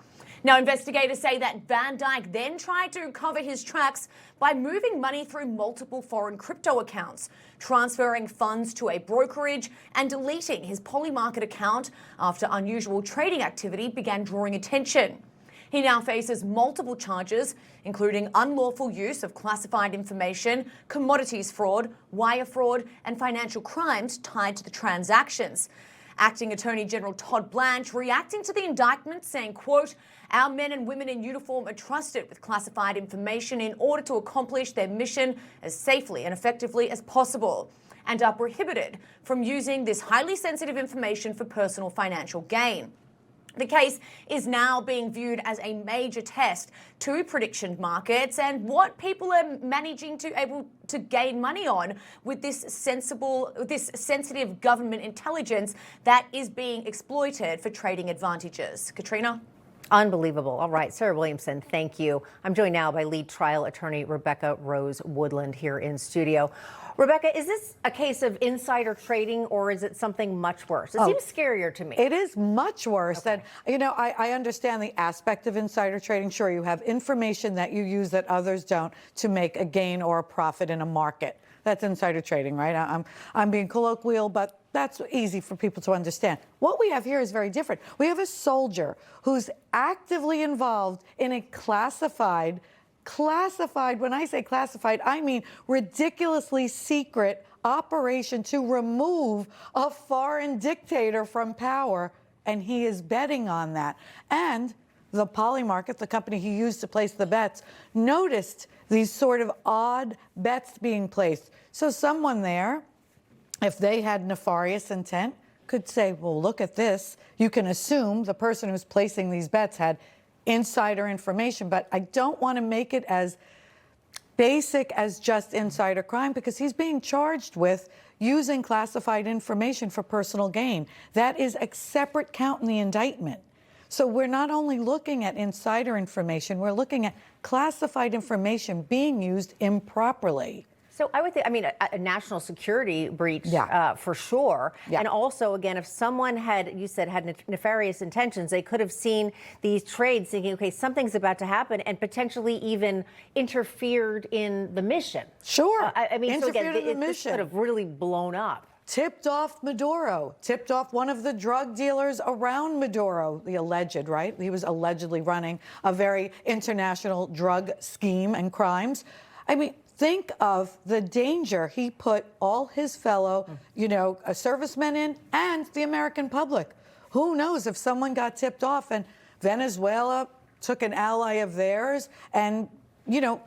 Now, investigators say that Van Dyke then tried to cover his tracks by moving money through multiple foreign crypto accounts, transferring funds to a brokerage and deleting his Polymarket account after unusual trading activity began drawing attention. He now faces multiple charges, including unlawful use of classified information, commodities fraud, wire fraud, and financial crimes tied to the transactions. Acting Attorney General Todd Blanche reacting to the indictment saying, quote, "Our men and women in uniform are trusted with classified information in order to accomplish their mission as safely and effectively as possible, and are prohibited from using this highly sensitive information for personal financial gain." The case is now being viewed as a major test to prediction markets and what people are managing to able to gain money on with this sensitive government intelligence that is being exploited for trading advantages. Katrina? Unbelievable. All right, Sarah Williamson, thank you. I'm joined now by lead trial attorney Rebecca Rose Woodland here in studio. Rebecca, is this a case of insider trading or is it something much worse? It seems scarier to me. It is much worse. Okay. And, you know, I understand the aspect of insider trading. Sure, you have information that you use that others don't to make a gain or a profit in a market. That's insider trading, right? I'm being colloquial, but that's easy for people to understand. What we have here is very different. We have a soldier who's actively involved in a classified, when I say classified, I mean ridiculously secret operation to remove a foreign dictator from power, and he is betting on that. And the Poly Market, the company he used to place the bets, noticed these sort of odd bets being placed. So someone there, if they had nefarious intent, could say, well, look at this. You can assume the person who's placing these bets had insider information, but I don't want to make it as basic as just insider crime, because he's being charged with using classified information for personal gain. That is a separate count in the indictment. So we're not only looking at insider information, we're looking at classified information being used improperly. So I would think, I mean, a national security breach for sure. Yeah. And also, again, if someone had, you said, had nefarious intentions, they could have seen these trades thinking, okay, something's about to happen, and potentially even interfered in the mission. Sure. I mean, so again, Interfered in the this mission. could have really blown up. Tipped off Maduro, tipped off one of the drug dealers around Maduro, the alleged, right? He was allegedly running a very international drug scheme and crimes. I mean, think of the danger he put all his fellow, servicemen in, and the American public. Who knows if someone got tipped off and Venezuela took an ally of theirs and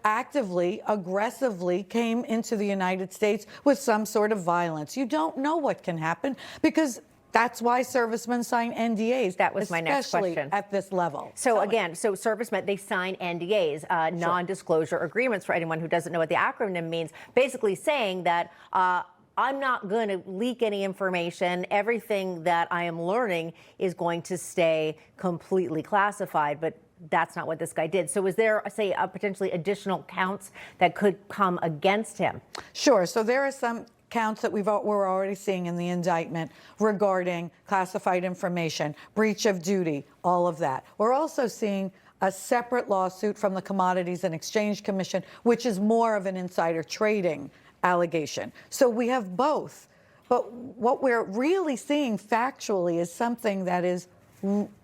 actively, aggressively came into the United States with some sort of violence. You don't know what can happen, because that's why servicemen sign NDAs. That was my next question. Especially at this level. So again, so servicemen, they sign NDAs, non-disclosure agreements, for anyone who doesn't know what the acronym means, basically saying that I'm not going to leak any information. Everything that I am learning is going to stay completely classified. But that's not what this guy did. So is there, say, potentially additional counts that could come against him? Sure. So there are some counts that we're already seeing in the indictment regarding classified information, breach of duty, all of that. We're also seeing a separate lawsuit from the Commodities and Exchange Commission, which is more of an insider trading allegation. So we have both. But what we're really seeing factually is something that is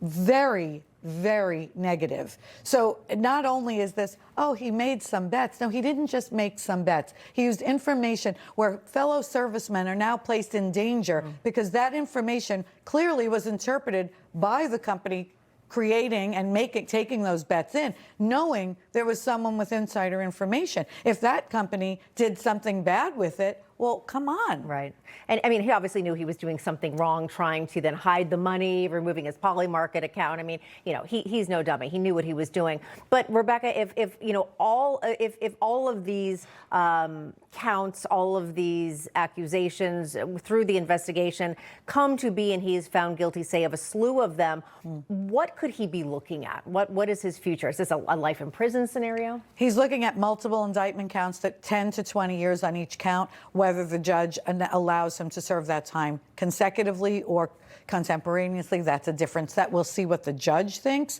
very, very negative. So not only is this, oh, he made some bets. No, he didn't just make some bets. He used information where fellow servicemen are now placed in danger because that information clearly was interpreted by the company creating and taking those bets in, knowing there was someone with insider information. If that company did something bad with it, well, come on. Right. And I mean, he obviously knew he was doing something wrong, trying to then hide the money, removing his Poly Market account. I mean, he's no dummy. He knew what he was doing. But Rebecca, if all of these counts, all of these accusations through the investigation come to be, and he is found guilty, say, of a slew of them, what could he be looking at? What is his future? Is this a life in prison scenario? He's looking at multiple indictment counts, that 10 to 20 years on each count, whether the judge allows him to serve that time consecutively or contemporaneously. That's a difference. That we'll see what the judge thinks.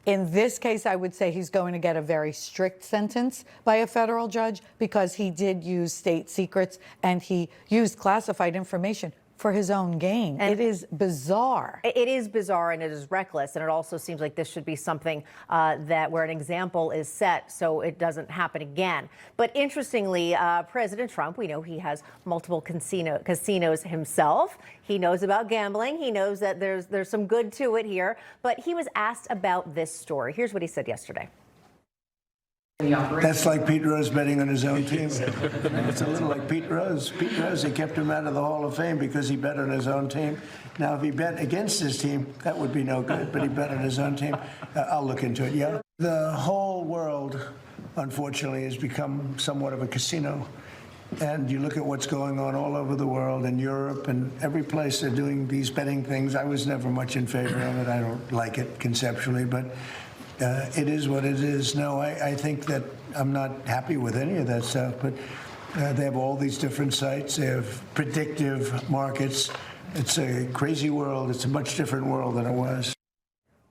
In this case, I would say he's going to get a very strict sentence by a federal judge, because he did use state secrets and he used classified information for his own gain. And it is bizarre. It is bizarre, and it is reckless. And it also seems like this should be something where an example is set so it doesn't happen again. But interestingly, President Trump, we know he has multiple casinos himself. He knows about gambling. He knows that there's some good to it here. But he was asked about this story. Here's what he said yesterday. That's like Pete Rose betting on his own team. It's a little like Pete Rose. Pete Rose, they kept him out of the Hall of Fame because he bet on his own team. Now, if he bet against his team, that would be no good, but he bet on his own team. I'll look into it, yeah. The whole world, unfortunately, has become somewhat of a casino. And you look at what's going on all over the world, in Europe and every place they're doing these betting things. I was never much in favor of it. I don't like it conceptually, but it is what it is. No, I think that I'm not happy with any of that stuff, but they have all these different sites. They have predictive markets. It's a crazy world. It's a much different world than it was.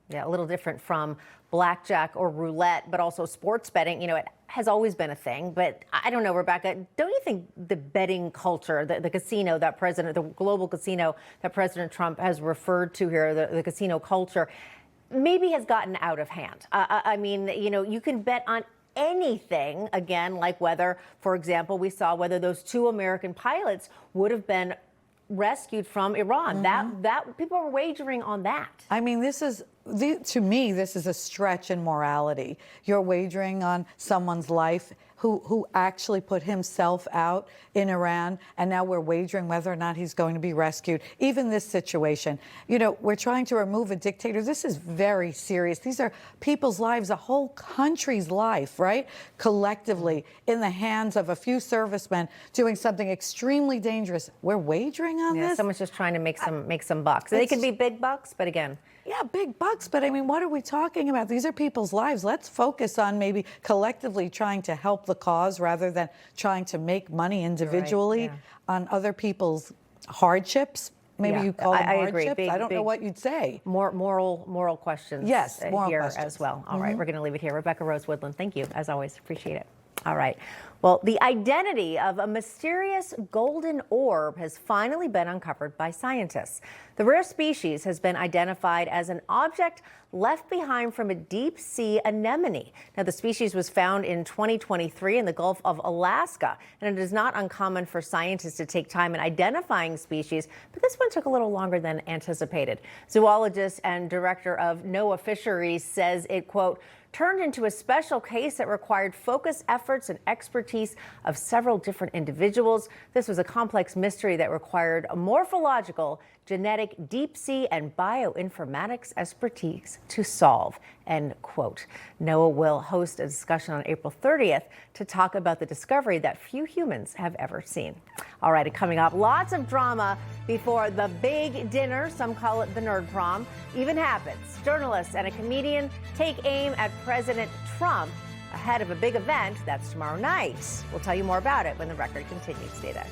Yeah, a little different from blackjack or roulette, but also sports betting. It has always been a thing. But I don't know, Rebecca, don't you think the betting culture, the casino that the global casino that President Trump has referred to here, the casino culture, maybe has gotten out of hand? I mean, you can bet on anything, again, like whether, for example, we saw whether those 2 American pilots would have been rescued from Iran. That people are wagering on that. I mean, to me, this is a stretch in morality. You're wagering on someone's life who actually put himself out in Iran, and now we're wagering whether or not he's going to be rescued. Even this situation, you know, we're trying to remove a dictator. This is very serious. These are people's lives, a whole country's life, right? Collectively in the hands of a few servicemen doing something extremely dangerous. We're wagering on this? Someone's just trying to make some bucks. They can be big bucks, but again. Yeah, big bucks, but I mean, what are we talking about? These are people's lives. Let's focus on maybe collectively trying to help the cause rather than trying to make money individually on other people's hardships. Maybe you call them hardships. Agree. I don't know what you'd say. More moral questions. Yes, moral here questions as well. All right, we're going to leave it here. Rebecca Rose Woodland, thank you as always. Appreciate it. All right. Well, the identity of a mysterious golden orb has finally been uncovered by scientists. The rare species has been identified as an object left behind from a deep sea anemone. Now, the species was found in 2023 in the Gulf of Alaska, and it is not uncommon for scientists to take time in identifying species, but this one took a little longer than anticipated. Zoologist and director of NOAA Fisheries says it, quote, turned into a special case that required focused efforts and expertise of several different individuals. This was a complex mystery that required a morphological, genetic, deep sea, and bioinformatics expertise to solve, end quote. NOAA will host a discussion on April 30th to talk about the discovery that few humans have ever seen. All right, and coming up, lots of drama before the big dinner, some call it the nerd prom, even happens. Journalists and a comedian take aim at President Trump ahead of a big event that's tomorrow night. We'll tell you more about it when the record continues. Stay there.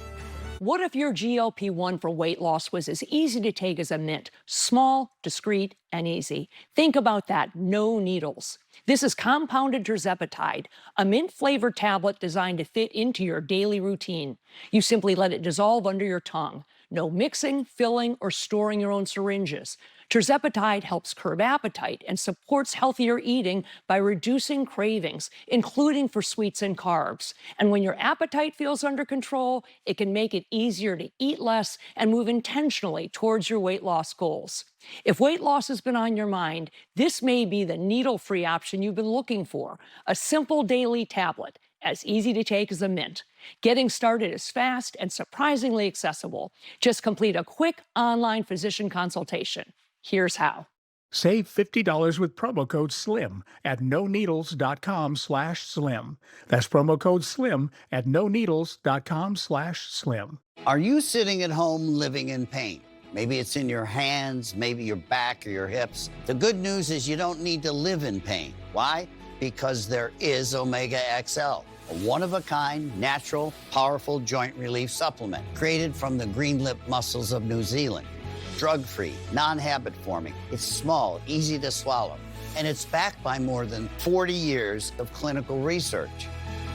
What if your GLP-1 for weight loss was as easy to take as a mint? Small, discreet, and easy. Think about that. No needles. This is compounded tirzepatide, a mint-flavored tablet designed to fit into your daily routine. You simply let it dissolve under your tongue. No mixing, filling, or storing your own syringes. Tirzepatide helps curb appetite and supports healthier eating by reducing cravings, including for sweets and carbs. And when your appetite feels under control, it can make it easier to eat less and move intentionally towards your weight loss goals. If weight loss has been on your mind, this may be the needle-free option you've been looking for. A simple daily tablet, as easy to take as a mint. Getting started is fast and surprisingly accessible. Just complete a quick online physician consultation. Here's how. Save $50 with promo code SLIM at noneedles.com/slim. That's promo code SLIM at noneedles.com/slim. Are you sitting at home living in pain? Maybe it's in your hands, maybe your back or your hips. The good news is you don't need to live in pain. Why? Because there is Omega XL, a one-of-a-kind, natural, powerful joint relief supplement created from the green lip mussels of New Zealand. Drug-free, non-habit forming. It's small, easy to swallow, and it's backed by more than 40 years of clinical research.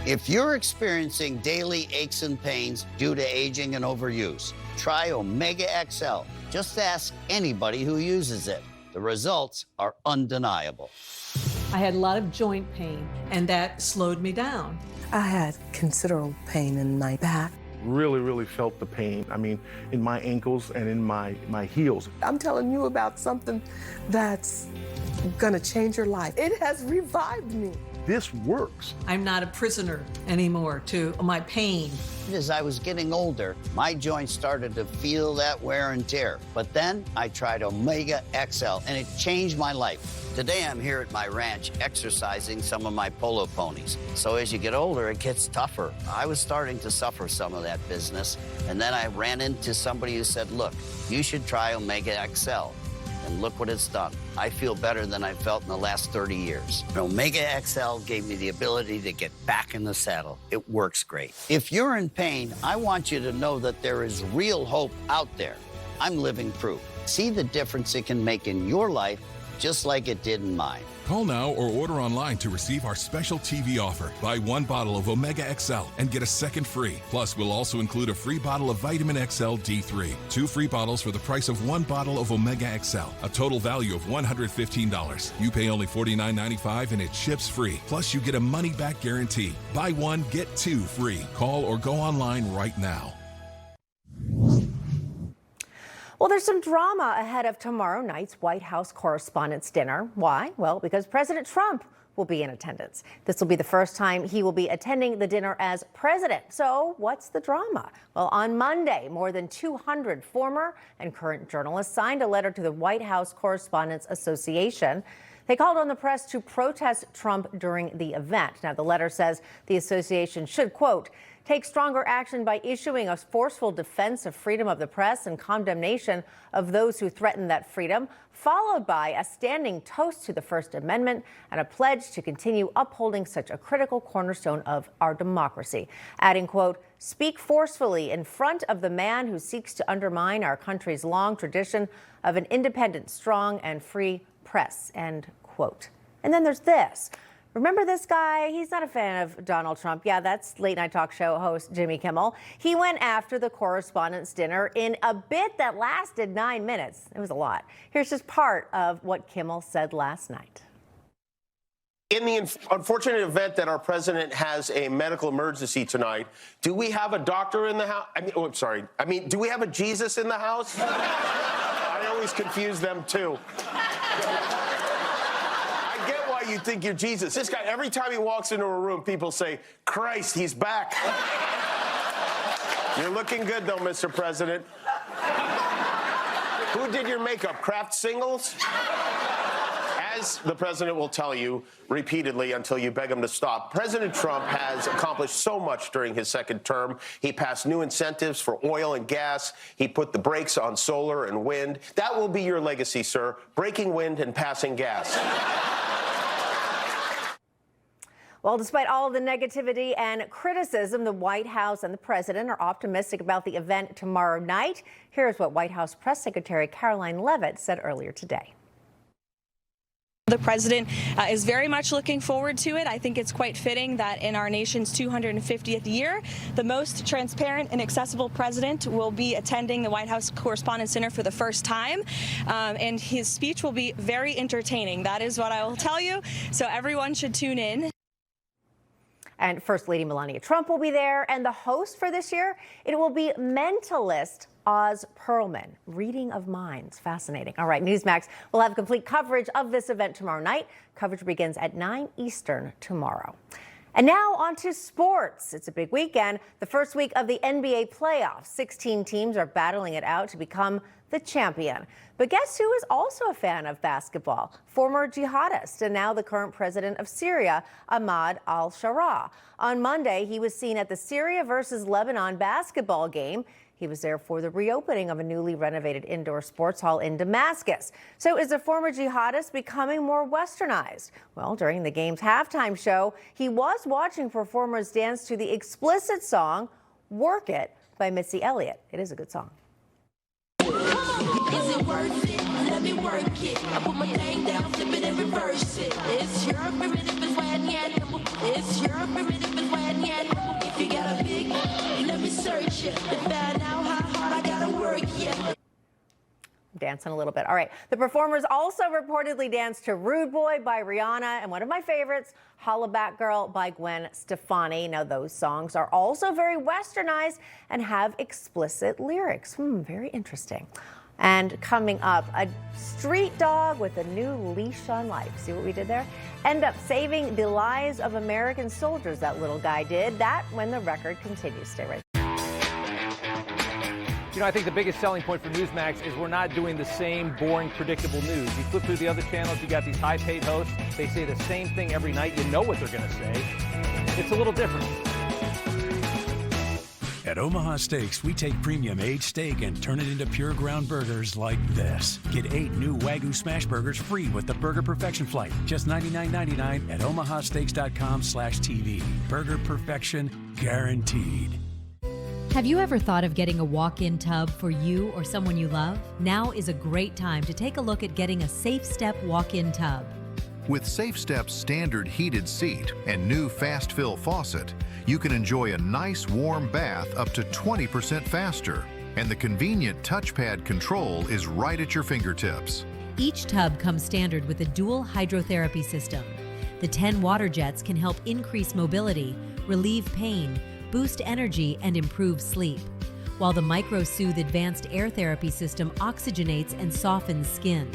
If you're experiencing daily aches and pains due to aging and overuse, try Omega XL. Just ask anybody who uses it. The results are undeniable. I had a lot of joint pain, and that slowed me down. I had considerable pain in my back. Really felt the pain. I mean, in my ankles and in my heels. I'm telling you about something that's gonna change your life. It has revived me. This works. I'm not a prisoner anymore to my pain. As I was getting older, my joints started to feel that wear and tear. But then I tried Omega XL, and it changed my life. Today I'm here at my ranch exercising some of my polo ponies. So as you get older, it gets tougher. I was starting to suffer some of that business, and then I ran into somebody who said, look, you should try Omega XL. And look what it's done. I feel better than I felt in the last 30 years. Omega XL gave me the ability to get back in the saddle. It works great. If you're in pain, I want you to know that there is real hope out there. I'm living proof. See the difference it can make in your life just like it did in mine. Call now or order online to receive our special TV offer. Buy one bottle of Omega XL and get a second free. Plus, we'll also include a free bottle of Vitamin XL D3. 2 free bottles for the price of 1 bottle of Omega XL. A total value of $115. You pay only $49.95 and it ships free. Plus, you get a money-back guarantee. Buy one, get 2 free. Call or go online right now. Well, there's some drama ahead of tomorrow night's White House Correspondents' Dinner. Why? Well, because President Trump will be in attendance. This will be the first time he will be attending the dinner as president. So what's the drama? Well, on Monday, more than 200 former and current journalists signed a letter to the White House Correspondents Association. They called on the press to protest Trump during the event. Now, the letter says the association should, quote, take stronger action by issuing a forceful defense of freedom of the press and condemnation of those who threaten that freedom, followed by a standing toast to the First Amendment and a pledge to continue upholding such a critical cornerstone of our democracy. Adding, quote, speak forcefully in front of the man who seeks to undermine our country's long tradition of an independent, strong, and free press, end quote. And then there's this. Remember this guy? He's not a fan of Donald Trump. Yeah, that's late night talk show host Jimmy Kimmel. He went after the Correspondents' Dinner in a bit that lasted 9 minutes. It was a lot. Here's just part of what Kimmel said last night. In the unfortunate event that our president has a medical emergency tonight, do we have a doctor in the house? Do we have a Jesus in the house? I always confuse them too. You think you're Jesus. This guy, every time he walks into a room, people say, Christ, he's back. You're looking good, though, Mr. President. Who did your makeup? Kraft Singles? As the president will tell you repeatedly until you beg him to stop, President Trump has accomplished so much during his second term. He passed new incentives for oil and gas. He put the brakes on solar and wind. That will be your legacy, sir, breaking wind and passing gas. Well, despite all of the negativity and criticism, the White House and the president are optimistic about the event tomorrow night. Here's what White House Press Secretary Caroline Leavitt said earlier today. The president is very much looking forward to it. I think it's quite fitting that in our nation's 250th year, the most transparent and accessible president will be attending the White House Correspondents' Dinner for the first time. And his speech will be very entertaining. That is what I will tell you. So everyone should tune in. And First Lady Melania Trump will be there. And the host for this year, it will be mentalist Oz Perlman. Reading of minds. Fascinating. All right, Newsmax will have complete coverage of this event tomorrow night. Coverage begins at 9 Eastern tomorrow. And now on to sports. It's a big weekend. The first week of the NBA playoffs. 16 teams are battling it out to become the champion. But guess who is also a fan of basketball? Former jihadist and now the current president of Syria, Ahmad al-Sharaa. On Monday, he was seen at the Syria versus Lebanon basketball game. He was there for the reopening of a newly renovated indoor sports hall in Damascus. So is the former jihadist becoming more westernized? Well, during the game's halftime show, he was watching performers dance to the explicit song, Work It, by Missy Elliott. It is a good song. Is it worth it? Let me work it. I put my thing down, flip it and reverse it. It's your primitive is when you It's your primitive is when you If you got a big, let me search it. To find out how hard I gotta work it. Dancing a little bit. All right. The performers also reportedly danced to Rude Boy by Rihanna and one of my favorites, Holla Back Girl by Gwen Stefani. Now, those songs are also very westernized and have explicit lyrics. Very interesting. And coming up, a street dog with a new leash on life. See what we did there? End up saving the lives of American soldiers, that little guy did. That when the record continues. Stay right there. You know, I think the biggest selling point for Newsmax is we're not doing the same boring, predictable news. You flip through the other channels, you got these high-paid hosts. They say the same thing every night. You know what they're going to say. It's a little different. At Omaha Steaks, we take premium aged steak and turn it into pure ground burgers like this. Get 8 new Wagyu smash burgers free with the Burger Perfection Flight. Just $99.99 at omahasteaks.com/TV. Burger Perfection guaranteed. Have you ever thought of getting a walk-in tub for you or someone you love? Now is a great time to take a look at getting a Safe Step walk-in tub. With Safe Step's standard heated seat and new fast fill faucet, you can enjoy a nice warm bath up to 20% faster. And the convenient touchpad control is right at your fingertips. Each tub comes standard with a dual hydrotherapy system. The 10 water jets can help increase mobility, relieve pain, boost energy, and improve sleep, while the MicroSoothe advanced air therapy system oxygenates and softens skin.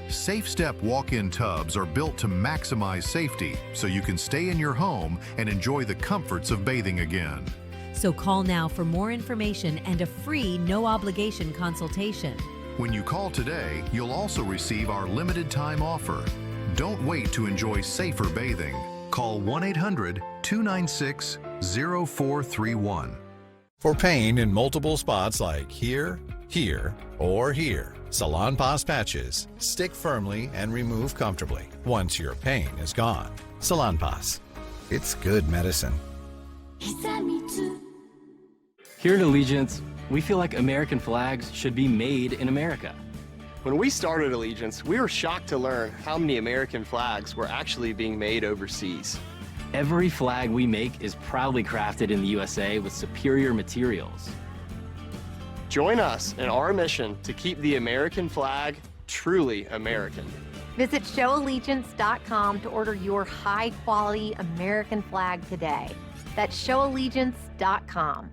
Safe Step walk-in tubs are built to maximize safety so you can stay in your home and enjoy the comforts of bathing again. So call now for more information and a free no-obligation consultation. When you call today, you'll also receive our limited time offer. Don't wait to enjoy safer bathing. Call 1-800-296-0431. For pain in multiple spots like here, here, or here, Salonpas patches stick firmly and remove comfortably once your pain is gone. Salonpas. It's good medicine. Here at Allegiance, we feel like American flags should be made in America. When we started Allegiance, we were shocked to learn how many American flags were actually being made overseas. Every flag we make is proudly crafted in the USA with superior materials. Join us in our mission to keep the American flag truly American. Visit showallegiance.com to order your high-quality American flag today. That's showallegiance.com.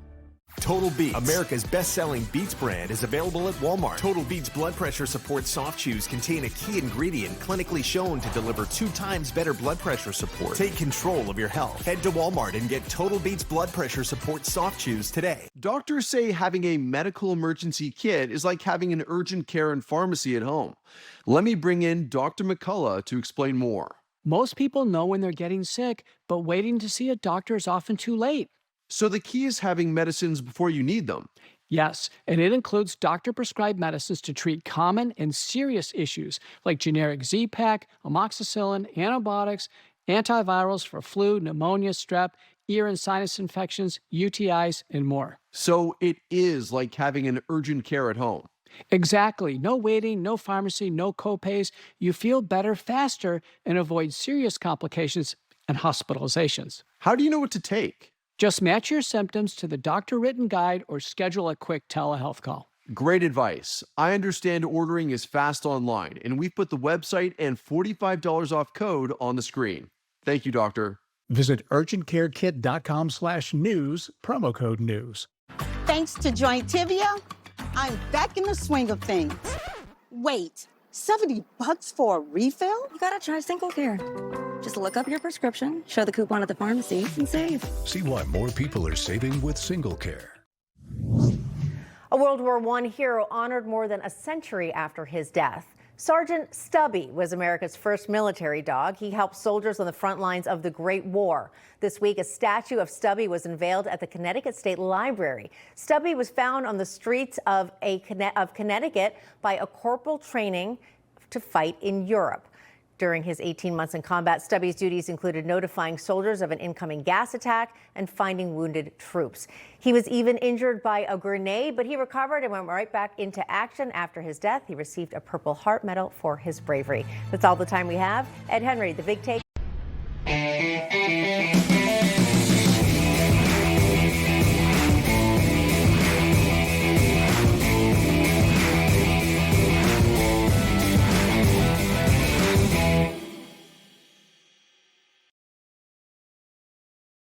Total Beats, America's best-selling Beats brand, is available at Walmart. Total Beats blood pressure support soft chews contain a key ingredient clinically shown to deliver 2 times better blood pressure support. Take control of your health. Head to Walmart and get Total Beats blood pressure support soft chews today. Doctors say having a medical emergency kit is like having an urgent care and pharmacy at home. Let me bring in Dr. McCullough to explain more. Most people know when they're getting sick, but waiting to see a doctor is often too late. So the key is having medicines before you need them. Yes, and it includes doctor-prescribed medicines to treat common and serious issues like generic Z-Pak, amoxicillin, antibiotics, antivirals for flu, pneumonia, strep, ear and sinus infections, UTIs, and more. So it is like having an urgent care at home. Exactly. No waiting, no pharmacy, no copays. You feel better faster and avoid serious complications and hospitalizations. How do you know what to take? Just match your symptoms to the doctor-written guide or schedule a quick telehealth call. Great advice. I understand ordering is fast online, and we've put the website and $45 off code on the screen. Thank you, doctor. Visit urgentcarekit.com/news, promo code news. Thanks to Joint Tibia, I'm back in the swing of things. Wait, $70 for a refill? You gotta try Single Care. Just look up your prescription, show the coupon at the pharmacy, and save. See why more people are saving with Single Care. A World War I hero honored more than a century after his death. Sergeant Stubby was America's first military dog. He helped soldiers on the front lines of the Great War. This week, a statue of Stubby was unveiled at the Connecticut State Library. Stubby was found on the streets of Connecticut by a corporal training to fight in Europe. During his 18 months in combat, Stubby's duties included notifying soldiers of an incoming gas attack and finding wounded troops. He was even injured by a grenade, but he recovered and went right back into action. After his death, he received a Purple Heart Medal for his bravery. That's all the time we have. Ed Henry, The Big Take.